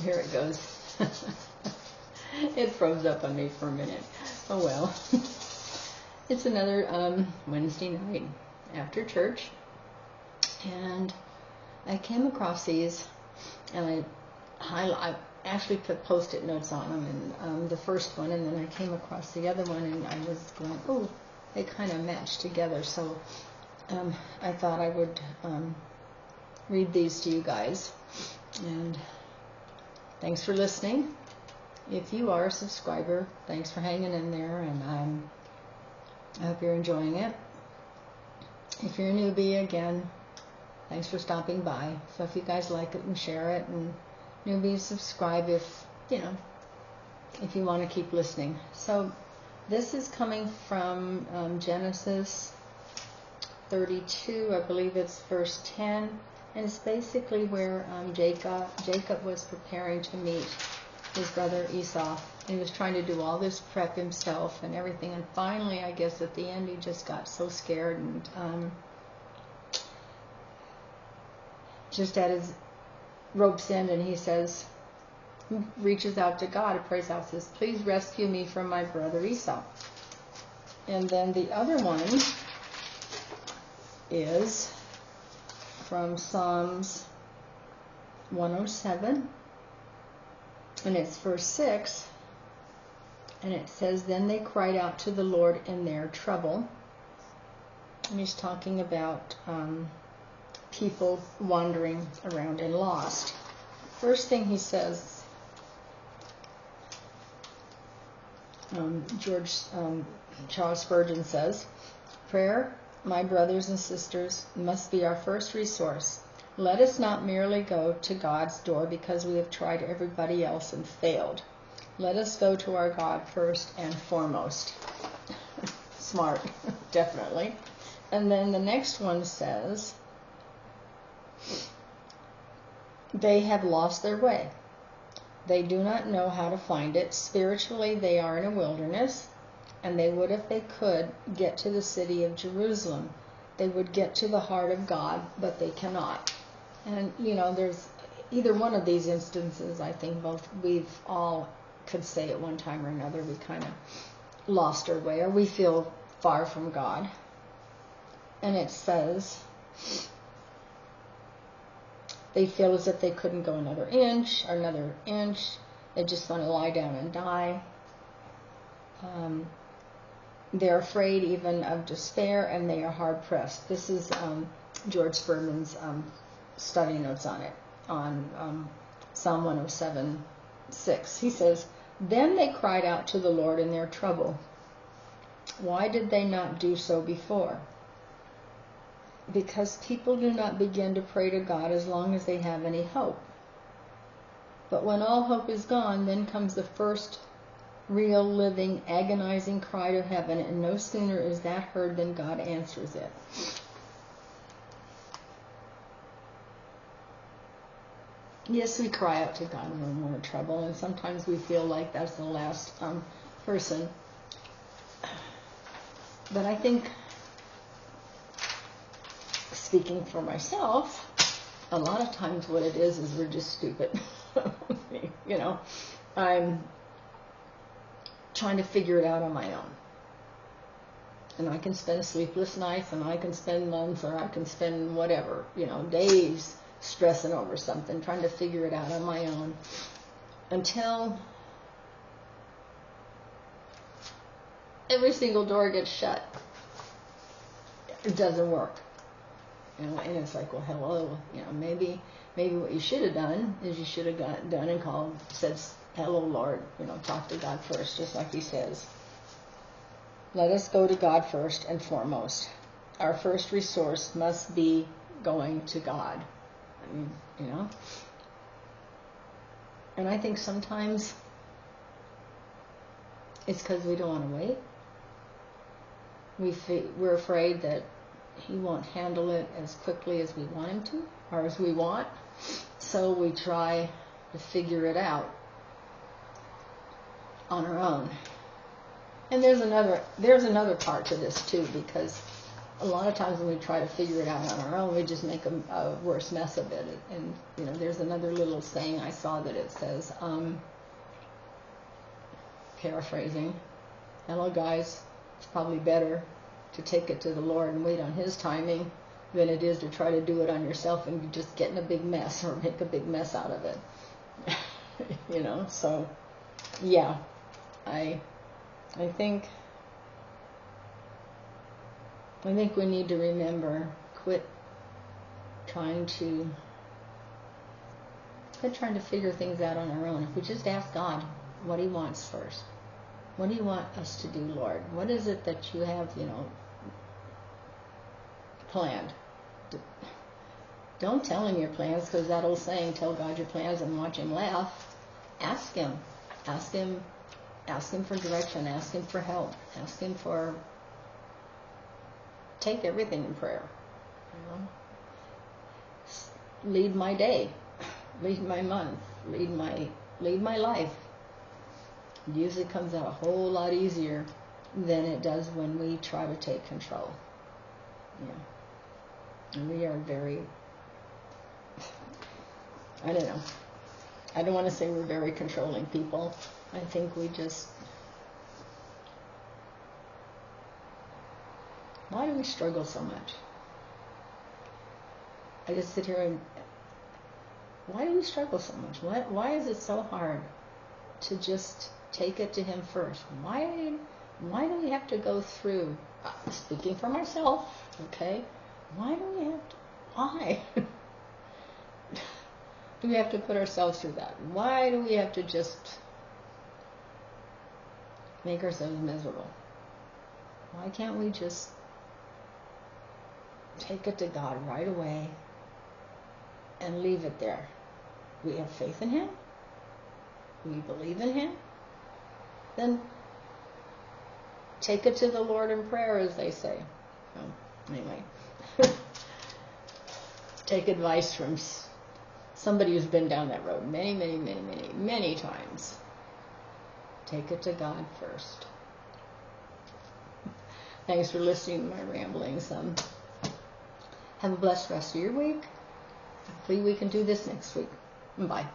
Here it goes. It froze up on me for a minute. Oh well. It's another Wednesday night after church, and I came across these, and I actually put post-it notes on them, and the first one, and then I came across the other one, and I was going, oh, they kind of match together, so I thought I would read these to you guys. And thanks for listening. If you are a subscriber, thanks for hanging in there, and I hope you're enjoying it. If you're a newbie, again, thanks for stopping by. So if you guys like it, and share it, and newbies, subscribe if you want to keep listening. So this is coming from Genesis 32, I believe it's verse 10, and it's basically where Jacob was preparing to meet his brother Esau. He was trying to do all this prep himself and everything, and finally, I guess at the end, he just got so scared, and just at his rope's end, and he says, reaches out to God and prays out, says, please rescue me from my brother Esau. And then the other one is from Psalms 107, and it's verse 6, and it says, then they cried out to the Lord in their trouble. And he's talking about people wandering around and lost. First thing he says, Charles Spurgeon says, prayer, my brothers and sisters, must be our first resource. Let us not merely go to God's door because we have tried everybody else and failed. Let us go to our God first and foremost. Smart, definitely. And then the next one says, they have lost their way. They do not know how to find it. Spiritually, they are in a wilderness, and they would, if they could, get to the city of Jerusalem. They would get to the heart of God, but they cannot. And, there's either one of these instances, I think we've all could say at one time or another, we kind of lost our way, or we feel far from God. And it says, they feel as if they couldn't go another inch or another inch. They just want to lie down and die. They're afraid even of despair, and they are hard-pressed. This is George Furman's study notes on it, on Psalm 107:6. He says, then they cried out to the Lord in their trouble. Why did they not do so before? Because people do not begin to pray to God as long as they have any hope. But when all hope is gone, then comes the first real, living, agonizing cry to heaven, and no sooner is that heard than God answers it. Yes, we cry out to God when we're in trouble, and sometimes we feel like that's the last person. But I think, speaking for myself, a lot of times what it is we're just stupid. I'm trying to figure it out on my own. And I can spend sleepless nights, and I can spend months, or I can spend whatever, days stressing over something, trying to figure it out on my own, until every single door gets shut. It doesn't work. And it's like, well, hello, maybe what you should have done is you should have done and said, hello, Lord, talk to God first, just like he says. Let us go to God first and foremost. Our first resource must be going to God. And I think sometimes it's because we don't want to wait. We're afraid that he won't handle it as quickly as we want him to, or as we want. So we try to figure it out on our own. And there's another part to this too, because a lot of times when we try to figure it out on our own, we just make a worse mess of it. And, you know, there's another little saying I saw that it says, paraphrasing, hello guys, it's probably better to take it to the Lord and wait on His timing than it is to try to do it on yourself and you just get in a big mess or make a big mess out of it. You know, so, yeah, I think we need to remember, quit trying to figure things out on our own. If we just ask God what He wants first. What do you want us to do, Lord? What is it that you have, you know, planned? Don't tell Him your plans, because that old saying, tell God your plans and watch Him laugh. Ask Him. Ask Him for direction. Ask Him for help. Ask Him for... Take everything in prayer. You know? Lead my day. Lead my month. Lead my life. It usually comes out a whole lot easier than it does when we try to take control. Yeah. And we are very... I don't know. I don't want to say we're very controlling people. I think we just... Why do we struggle so much? I just sit here and... Why do we struggle so much? Why is it so hard to just take it to Him first? Why do we have to go through... speaking for myself, okay? Why do we have to... Why? Do we have to put ourselves through that? Why do we have to just make ourselves miserable? Why can't we just take it to God right away and leave it there? We have faith in Him. We believe in Him. Then take it to the Lord in prayer, as they say. Anyway, take advice from somebody who's been down that road many times. Take it to God first. Thanks for listening to my ramblings. Have a blessed rest of your week. Hopefully we can do this next week. Bye.